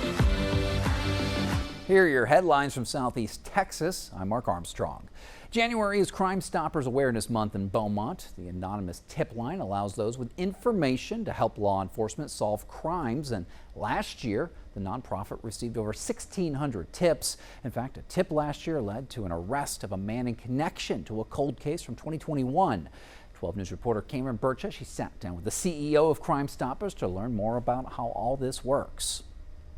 Here are your headlines from Southeast Texas. I'm Mark Armstrong. January is Crime Stoppers Awareness Month in Beaumont. The anonymous tip line allows those with information to help law enforcement solve crimes. And last year, the nonprofit received over 1,600 tips. In fact, a tip last year led to an arrest of a man in connection to a cold case from 2021. 12 News reporter Cameron Burchett, she sat down with the CEO of Crime Stoppers to learn more about how all this works.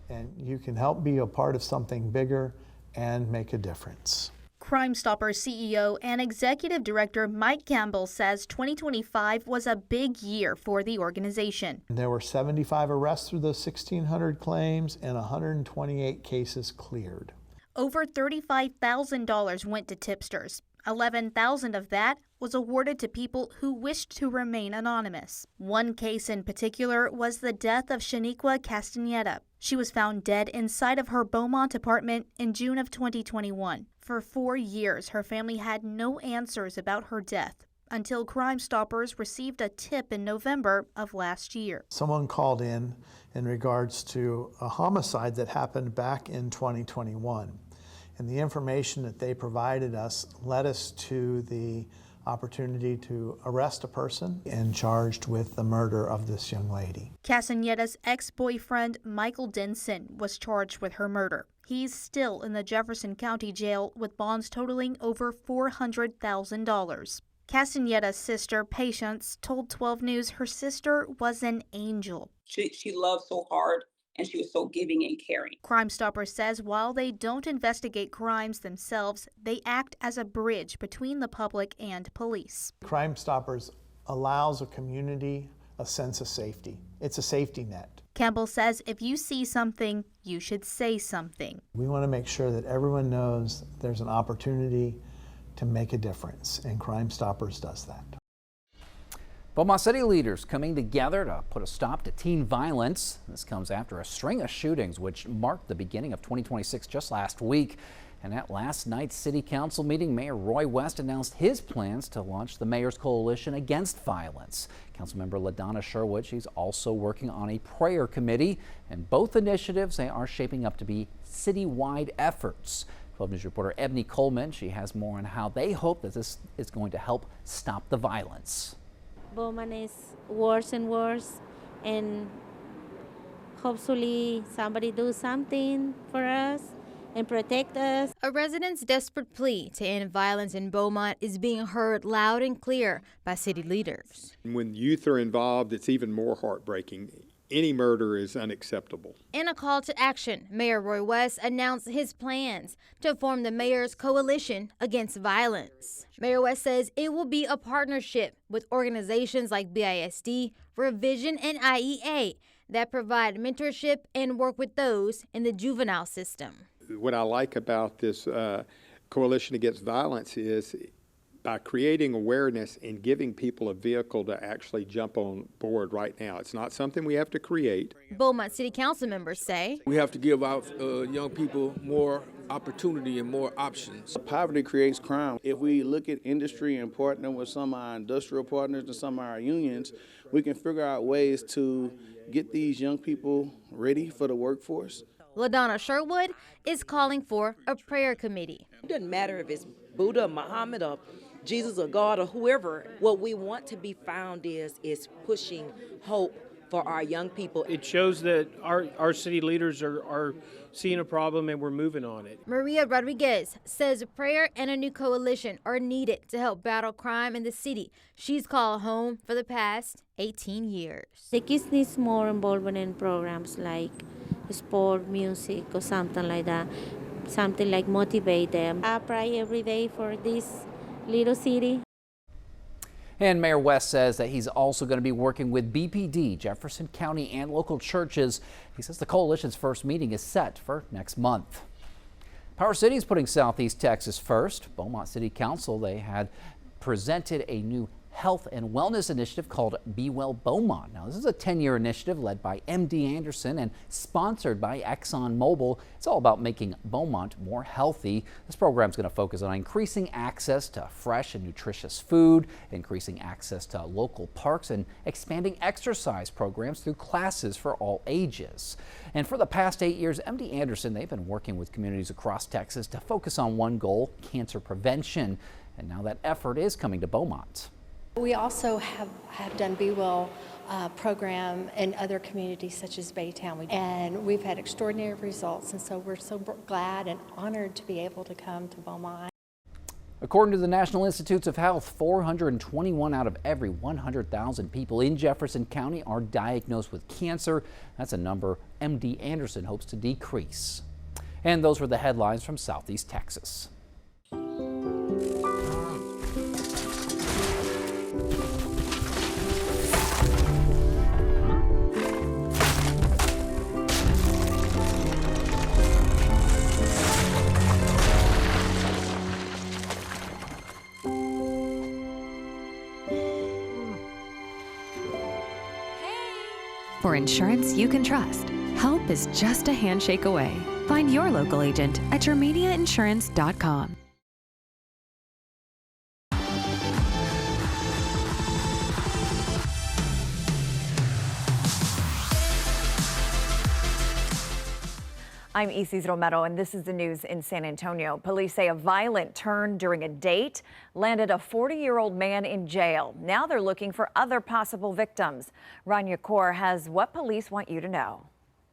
And you can help be a part of something bigger and make a difference. Crime Stoppers CEO and Executive Director Mike Campbell says 2025 was a big year for the organization. There were 75 arrests through those 1,600 claims and 128 cases cleared. Over $35,000 went to tipsters. $11,000 of that was awarded to people who wished to remain anonymous. One case in particular was the death of Shaniqua Castaneda. She was found dead inside of her Beaumont apartment in June of 2021. For 4 years, her family had no answers about her death until Crime Stoppers received a tip in November of last year. Someone called in regards to a homicide that happened back in 2021. And the information that they provided us led us to the opportunity to arrest a person and charged with the murder of this young lady. Castaneda's ex-boyfriend, Michael Denson, was charged with her murder. He's still in the Jefferson County Jail with bonds totaling over $400,000. Castaneda's sister, Patience, told 12 News her sister was an angel. She loved so hard, and she was so giving and caring. Crime Stoppers says while they don't investigate crimes themselves, they act as a bridge between the public and police. Crime Stoppers allows a community a sense of safety. It's a safety net. Campbell says if you see something, you should say something. We want to make sure that everyone knows there's an opportunity to make a difference, and Crime Stoppers does that. Beaumont City leaders coming together to put a stop to teen violence. This comes after a string of shootings which marked the beginning of 2026 just last week. And at last night's City Council meeting, Mayor Roy West announced his plans to launch the Mayor's Coalition Against Violence. Councilmember LaDonna Sherwood, she's also working on a prayer committee. And both initiatives, they are shaping up to be citywide efforts. 12 News reporter Ebony Coleman, she has more on how they hope that this is going to help stop the violence. Beaumont is worse and worse, and hopefully somebody do something for us and protect us. A resident's desperate plea to end violence in Beaumont is being heard loud and clear by city leaders. When youth are involved, it's even more heartbreaking. Any murder is unacceptable. In a call to action, Mayor Roy West announced his plans to form the Mayor's Coalition Against Violence. Mayor West says it will be a partnership with organizations like BISD, Revision, and IEA that provide mentorship and work with those in the juvenile system. What I like about this Coalition Against Violence is by creating awareness and giving people a vehicle to actually jump on board right now. It's not something we have to create. Beaumont City Council members say we have to give our young people more opportunity and more options. Poverty creates crime. If we look at industry and partner with some of our industrial partners and some of our unions, we can figure out ways to get these young people ready for the workforce. LaDonna Sherwood is calling for a prayer committee. It doesn't matter if it's Buddha, Muhammad, or Jesus or God or whoever. What we want to be found is pushing hope for our young people. It shows that our city leaders are seeing a problem and we're moving on it. Maria Rodriguez says prayer and a new coalition are needed to help battle crime in the city she's called home for the past 18 years. The kids need more involvement in programs like sport, music, or something like that. Something like motivate them. I pray every day for this little city. And Mayor West says that he's also going to be working with BPD, Jefferson County, and local churches. He says the coalition's first meeting is set for next month. Power City is putting Southeast Texas first. Beaumont City Council, they had presented a new health and wellness initiative called Be Well Beaumont. Now, this is a 10-year initiative led by MD Anderson and sponsored by ExxonMobil. It's all about making Beaumont more healthy. This program is going to focus on increasing access to fresh and nutritious food, increasing access to local parks, and expanding exercise programs through classes for all ages. And for the past 8 years, MD Anderson, they've been working with communities across Texas to focus on one goal, cancer prevention. And now that effort is coming to Beaumont. We also have done Be Well program in other communities such as Baytown, and we've had extraordinary results, and so we're so glad and honored to be able to come to Beaumont. According to the National Institutes of Health, 421 out of every 100,000 people in Jefferson County are diagnosed with cancer. That's a number MD Anderson hopes to decrease. And those were the headlines from Southeast Texas. For insurance you can trust, help is just a handshake away. Find your local agent at yourmediainsurance.com. I'm Isis Romero, and this is the news in San Antonio. Police say a violent turn during a date landed a 40-year-old man in jail. Now they're looking for other possible victims. Rania Kaur has what police want you to know.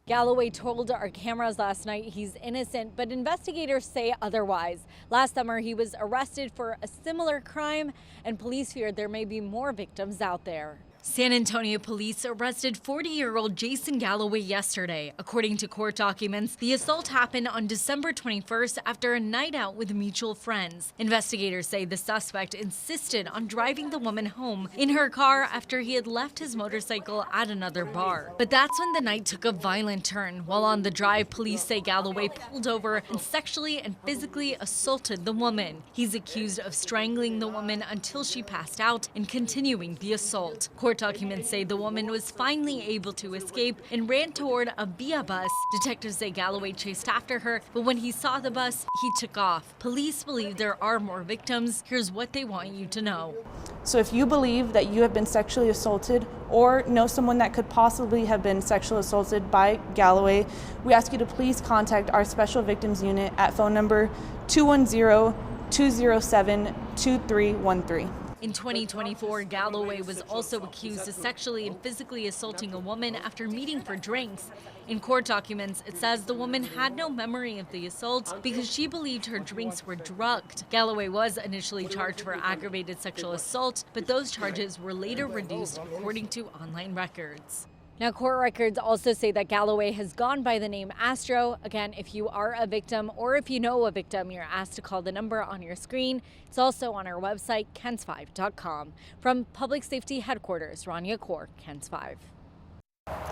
Galloway told our cameras last night he's innocent, but investigators say otherwise. Last summer, he was arrested for a similar crime, and police feared there may be more victims out there. San Antonio police arrested 40-year-old Jason Galloway yesterday. According to court documents, the assault happened on December 21st after a night out with mutual friends. Investigators say the suspect insisted on driving the woman home in her car after he had left his motorcycle at another bar. But that's when the night took a violent turn. While on the drive, police say Galloway pulled over and sexually and physically assaulted the woman. He's accused of strangling the woman until she passed out and continuing the assault. Court documents say the woman was finally able to escape and ran toward a Via bus. Detectives say Galloway chased after her, but when he saw the bus, he took off. Police believe there are more victims. Here's what they want you to know. So if you believe that you have been sexually assaulted or know someone that could possibly have been sexually assaulted by Galloway, we ask you to please contact our Special Victims Unit at phone number 210-207-2313. In 2024, Galloway was also accused of sexually and physically assaulting a woman after meeting for drinks. In court documents, it says the woman had no memory of the assault because she believed her drinks were drugged. Galloway was initially charged for aggravated sexual assault, but those charges were later reduced according to online records. Now, court records also say that Galloway has gone by the name Astro. Again, if you are a victim or if you know a victim, you're asked to call the number on your screen. It's also on our website, KENS5.com. From Public Safety Headquarters, Rania Kaur, KENS 5.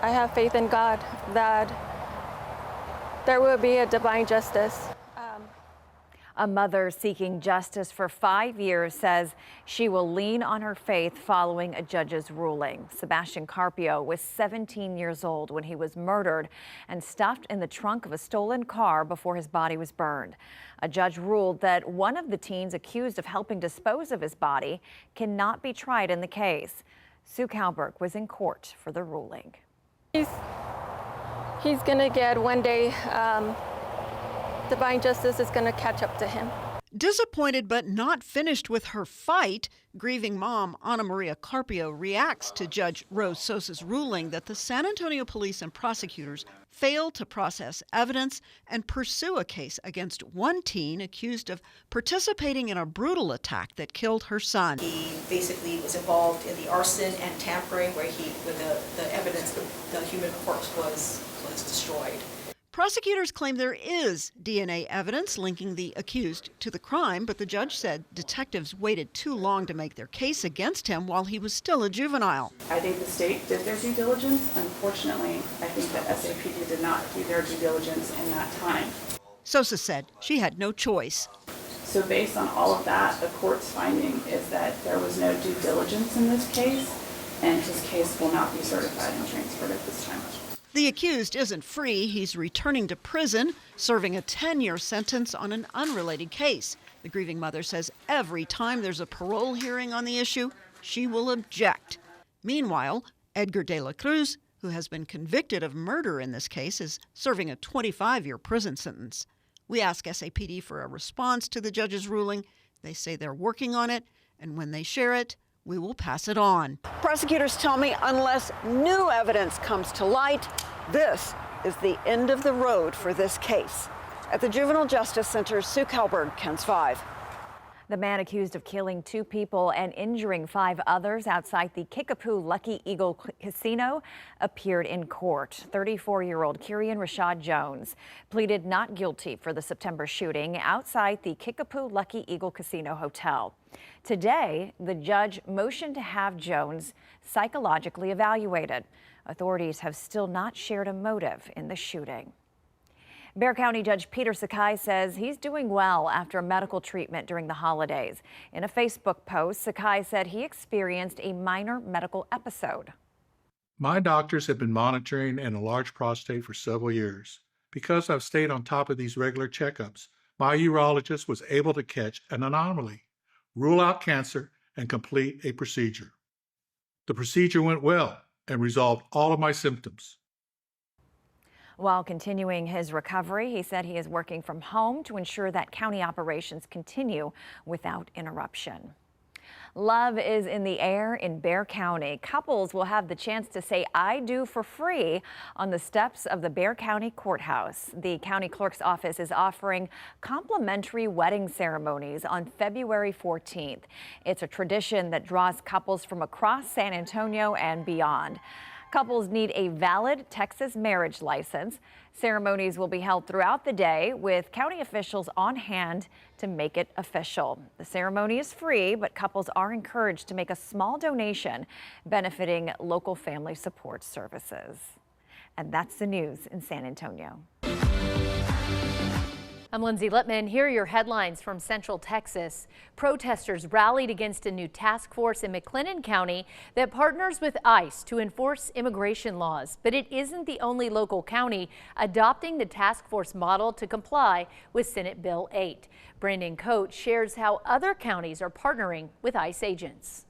I have faith in God that there will be a divine justice. A mother seeking justice for 5 years says she will lean on her faith following a judge's ruling. Sebastian Carpio was 17 years old when he was murdered and stuffed in the trunk of a stolen car before his body was burned. A judge ruled that one of the teens accused of helping dispose of his body cannot be tried in the case. Sue Kalberg was in court for the ruling. he's gonna get one day, divine justice is gonna catch up to him. Disappointed but not finished with her fight, grieving mom Ana Maria Carpio reacts to Judge Rose Sosa's ruling that the San Antonio police and prosecutors failed to process evidence and pursue a case against one teen accused of participating in a brutal attack that killed her son. He basically was involved in the arson and tampering where the evidence, the human corpse was destroyed. Prosecutors claim there is DNA evidence linking the accused to the crime, but the judge said detectives waited too long to make their case against him while he was still a juvenile. I think the state did their due diligence. Unfortunately, I think that SAPD did not do their due diligence in that time. Sosa said she had no choice. So based on all of that, the court's finding is that there was no due diligence in this case, and his case will not be certified and transferred at this time. The accused isn't free. He's returning to prison, serving a 10-year sentence on an unrelated case. The grieving mother says every time there's a parole hearing on the issue, she will object. Meanwhile, Edgar de la Cruz, who has been convicted of murder in this case, is serving a 25-year prison sentence. We ask SAPD for a response to the judge's ruling. They say they're working on it, and when they share it, we will pass it on. Prosecutors tell me unless new evidence comes to light, this is the end of the road for this case. At the Juvenile Justice Center, Sue Kalberg, KENS 5. The man accused of killing 2 people and injuring 5 others outside the Kickapoo Lucky Eagle Casino appeared in court. 34-year-old Kirian Rashad Jones pleaded not guilty for the September shooting outside the Kickapoo Lucky Eagle Casino Hotel. Today, the judge motioned to have Jones psychologically evaluated. Authorities have still not shared a motive in the shooting. Bexar County Judge Peter Sakai says he's doing well after medical treatment during the holidays. In a Facebook post, Sakai said he experienced a minor medical episode. My doctors have been monitoring an enlarged prostate for several years. Because I've stayed on top of these regular checkups, my urologist was able to catch an anomaly, rule out cancer, and complete a procedure. The procedure went well and resolved all of my symptoms. While continuing his recovery, he said he is working from home to ensure that county operations continue without interruption. Love is in the air in Bexar County. Couples will have the chance to say "I do" for free on the steps of the Bexar County Courthouse. The county clerk's office is offering complimentary wedding ceremonies on February 14th. It's a tradition that draws couples from across San Antonio and beyond. Couples need a valid Texas marriage license. Ceremonies will be held throughout the day with county officials on hand to make it official. The ceremony is free, but couples are encouraged to make a small donation benefiting local family support services. And that's the news in San Antonio. I'm Lindsay Littman. Here are your headlines from Central Texas. Protesters rallied against a new task force in McLennan County that partners with ICE to enforce immigration laws. But it isn't the only local county adopting the task force model to comply with Senate Bill 8. Brandon Coates shares how other counties are partnering with ICE agents.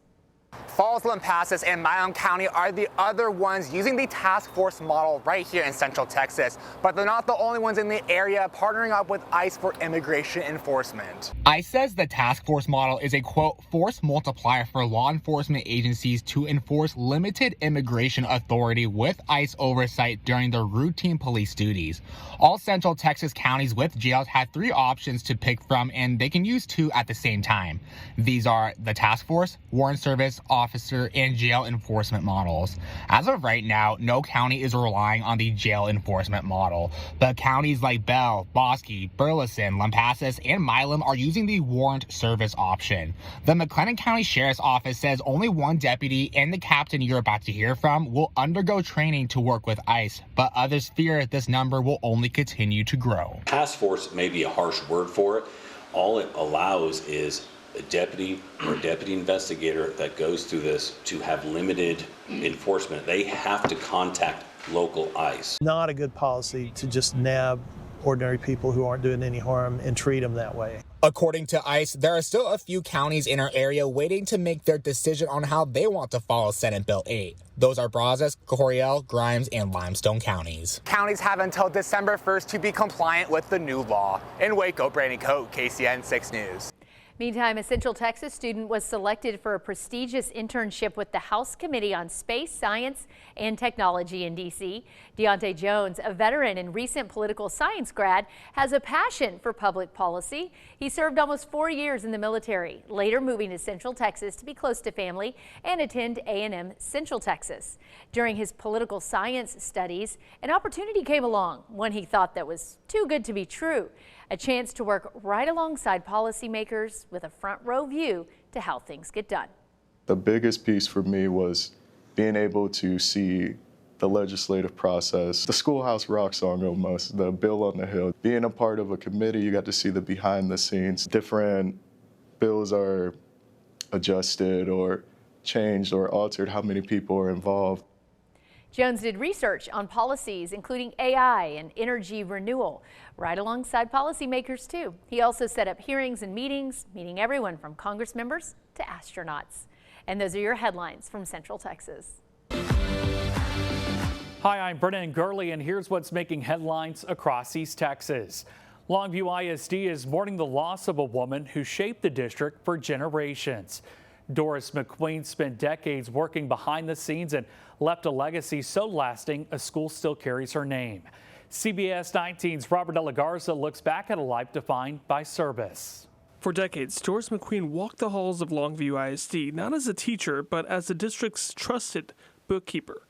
Falls, Lampasas, and Milam County are the other ones using the task force model right here in Central Texas. But they're not the only ones in the area partnering up with ICE for immigration enforcement. ICE says the task force model is a, quote, force multiplier for law enforcement agencies to enforce limited immigration authority with ICE oversight during their routine police duties. All Central Texas counties with jails had 3 options to pick from, and they can use 2 at the same time. These are the task force, warrant service, officer, and jail enforcement models. As of right now, no county is relying on the jail enforcement model, but counties like Bell, Bosque, Burleson, Lampasas, and Milam are using the warrant service option. The McLennan County Sheriff's Office says only 1 deputy and the captain you're about to hear from will undergo training to work with ICE, but others fear this number will only continue to grow. Task force may be a harsh word for it. All it allows is a deputy or deputy investigator that goes through this to have limited enforcement. They have to contact local ICE. Not a good policy to just nab ordinary people who aren't doing any harm and treat them that way. According to ICE, there are still a few counties in our area waiting to make their decision on how they want to follow Senate Bill 8. Those are Brazos, Coryell, Grimes, and Limestone counties. Counties have until December 1st to be compliant with the new law. In Waco, Brandon Coate, KCN 6 News. Meantime, a Central Texas student was selected for a prestigious internship with the House Committee on Space, Science, and Technology in D.C. Deontay Jones, a veteran and recent political science grad, has a passion for public policy. He served almost 4 years in the military, later moving to Central Texas to be close to family and attend A&M Central Texas. During his political science studies, an opportunity came along, one he thought that was too good to be true. A chance to work right alongside policymakers with a front row view to how things get done. The biggest piece for me was being able to see the legislative process, the Schoolhouse Rock song almost, the bill on the Hill. Being a part of a committee, you got to see the behind the scenes. Different bills are adjusted or changed or altered, how many people are involved. Jones did research on policies, including AI and energy renewal, right alongside policymakers, too. He also set up hearings and meetings, meeting everyone from Congress members to astronauts. And those are your headlines from Central Texas. Hi, I'm Brennan Gurley, and here's what's making headlines across East Texas. Longview ISD is mourning the loss of a woman who shaped the district for generations. Doris McQueen spent decades working behind the scenes and left a legacy so lasting a school still carries her name. CBS 19's Robert De La Garza looks back at a life defined by service. For decades, Doris McQueen walked the halls of Longview ISD, not as a teacher, but as the district's trusted bookkeeper.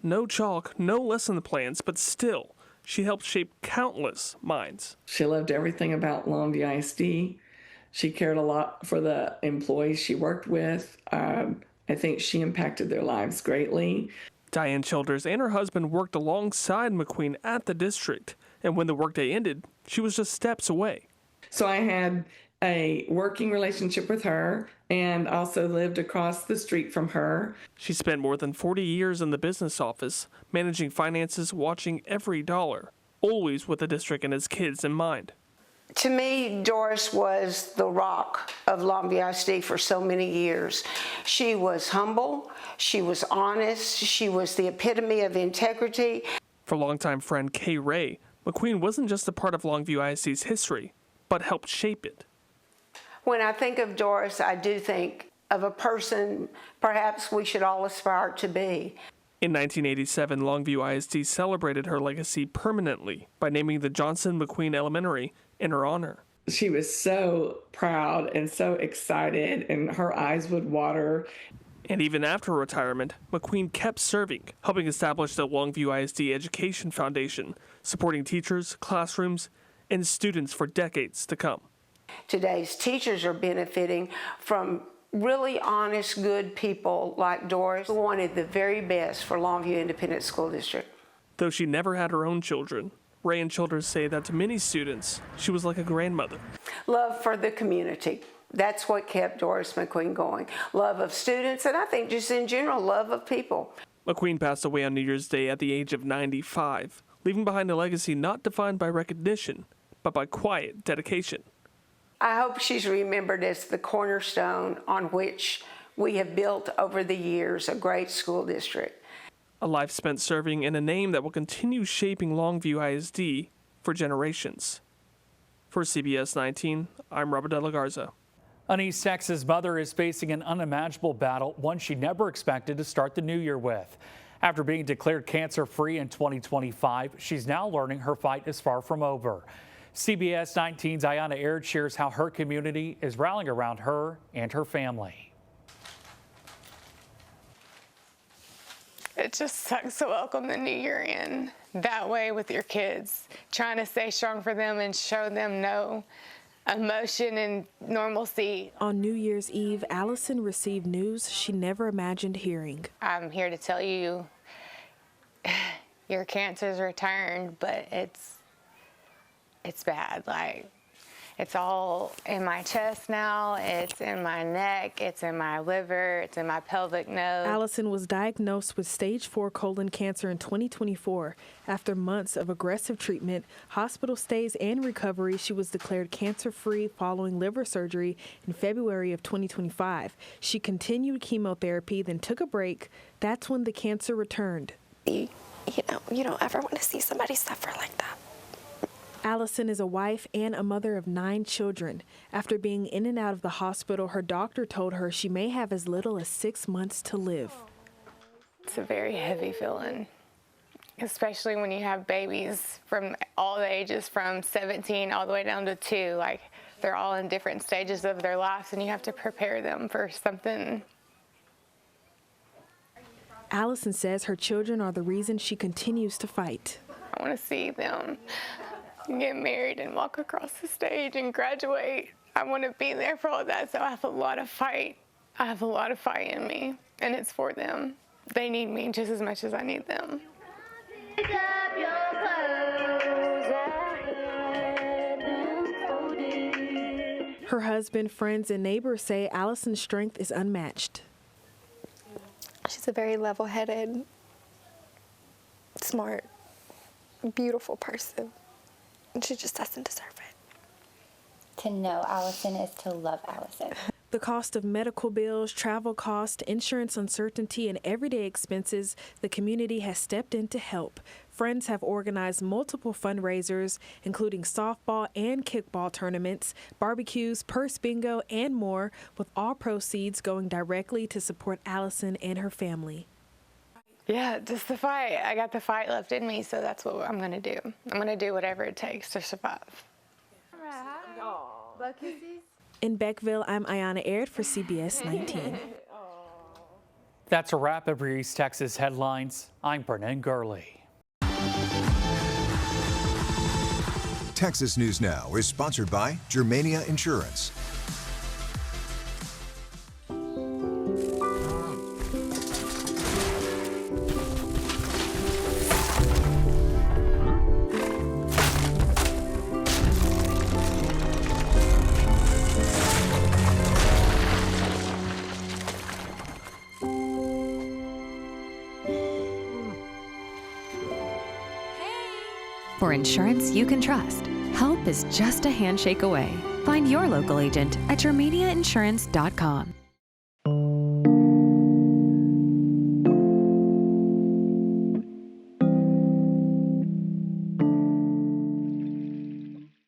No chalk, no lesson plans, but still, she helped shape countless minds. She loved everything about Longview ISD. She cared a lot for the employees she worked with. I think she impacted their lives greatly. Diane Childers and her husband worked alongside McQueen at the district, and when the workday ended, she was just steps away. So I had a working relationship with her and also lived across the street from her. She spent more than 40 years in the business office, managing finances, watching every dollar, always with the district and its kids in mind. To me, Doris was the rock of Longview ISD for so many years. She was humble, she was honest, she was the epitome of integrity. For longtime friend Kay Ray, McQueen wasn't just a part of Longview ISD's history, but helped shape it. When I think of Doris, I do think of a person perhaps we should all aspire to be. In 1987, Longview ISD celebrated her legacy permanently by naming the Johnson McQueen Elementary in her honor. She was so proud and so excited, and her eyes would water. And even after retirement, McQueen kept serving, helping establish the Longview ISD Education Foundation, supporting teachers, classrooms, and students for decades to come. Today's teachers are benefiting from really honest, good people like Doris, who wanted the very best for Longview Independent School District. Though she never had her own children, Ray and Childers say that to many students, she was like a grandmother. Love for the community. That's what kept Doris McQueen going. Love of students, and I think just in general, love of people. McQueen passed away on New Year's Day at the age of 95, leaving behind a legacy not defined by recognition, but by quiet dedication. I hope she's remembered as the cornerstone on which we have built over the years a great school district. A life spent serving in a name that will continue shaping Longview ISD for generations. For CBS 19, I'm Robert De La Garza. An East Texas mother is facing an unimaginable battle, one she never expected to start the new year with. After being declared cancer-free in 2025, she's now learning her fight is far from over. CBS 19's Ayanna Aird shares how her community is rallying around her and her family. It just sucks to welcome the new year in that way with your kids, trying to stay strong for them and show them no emotion and normalcy. On New Year's Eve, Allison received news she never imagined hearing. I'm here to tell you your cancer's returned, but it's bad. Like, It's all in my chest now, it's in my neck, it's in my liver, it's in my pelvic node. Allison was diagnosed with stage 4 colon cancer in 2024. After months of aggressive treatment, hospital stays, and recovery, she was declared cancer-free following liver surgery in February of 2025. She continued chemotherapy, then took a break. That's when the cancer returned. You don't ever want to see somebody suffer like that. Allison is a wife and a mother of 9 children. After being in and out of the hospital, her doctor told her she may have as little as 6 months to live. It's a very heavy feeling, especially when you have babies from all the ages from 17 all the way down to 2. Like, they're all in different stages of their lives, and you have to prepare them for something. Allison says her children are the reason she continues to fight. I want to see them get married and walk across the stage and graduate. I want to be there for all that, so I have a lot of fight. I have a lot of fight in me, and it's for them. They need me just as much as I need them. Her husband, friends, and neighbors say Allison's strength is unmatched. She's a very level-headed, smart, beautiful person. And she just doesn't deserve it. To know Allison is to love Allison. The cost of medical bills, travel costs, insurance uncertainty, and everyday expenses, the community has stepped in to help. Friends have organized multiple fundraisers, including softball and kickball tournaments, barbecues, purse bingo, and more, with all proceeds going directly to support Allison and her family. Yeah, just the fight. I got the fight left in me, so that's what I'm going to do. I'm going to do whatever it takes to survive. In Beckville, I'm Ayana Aird for CBS 19. That's a wrap of your East Texas headlines. I'm Brennan Gurley. Texas News Now is sponsored by Germania Insurance. For insurance you can trust, help is just a handshake away. Find your local agent at germaniainsurance.com.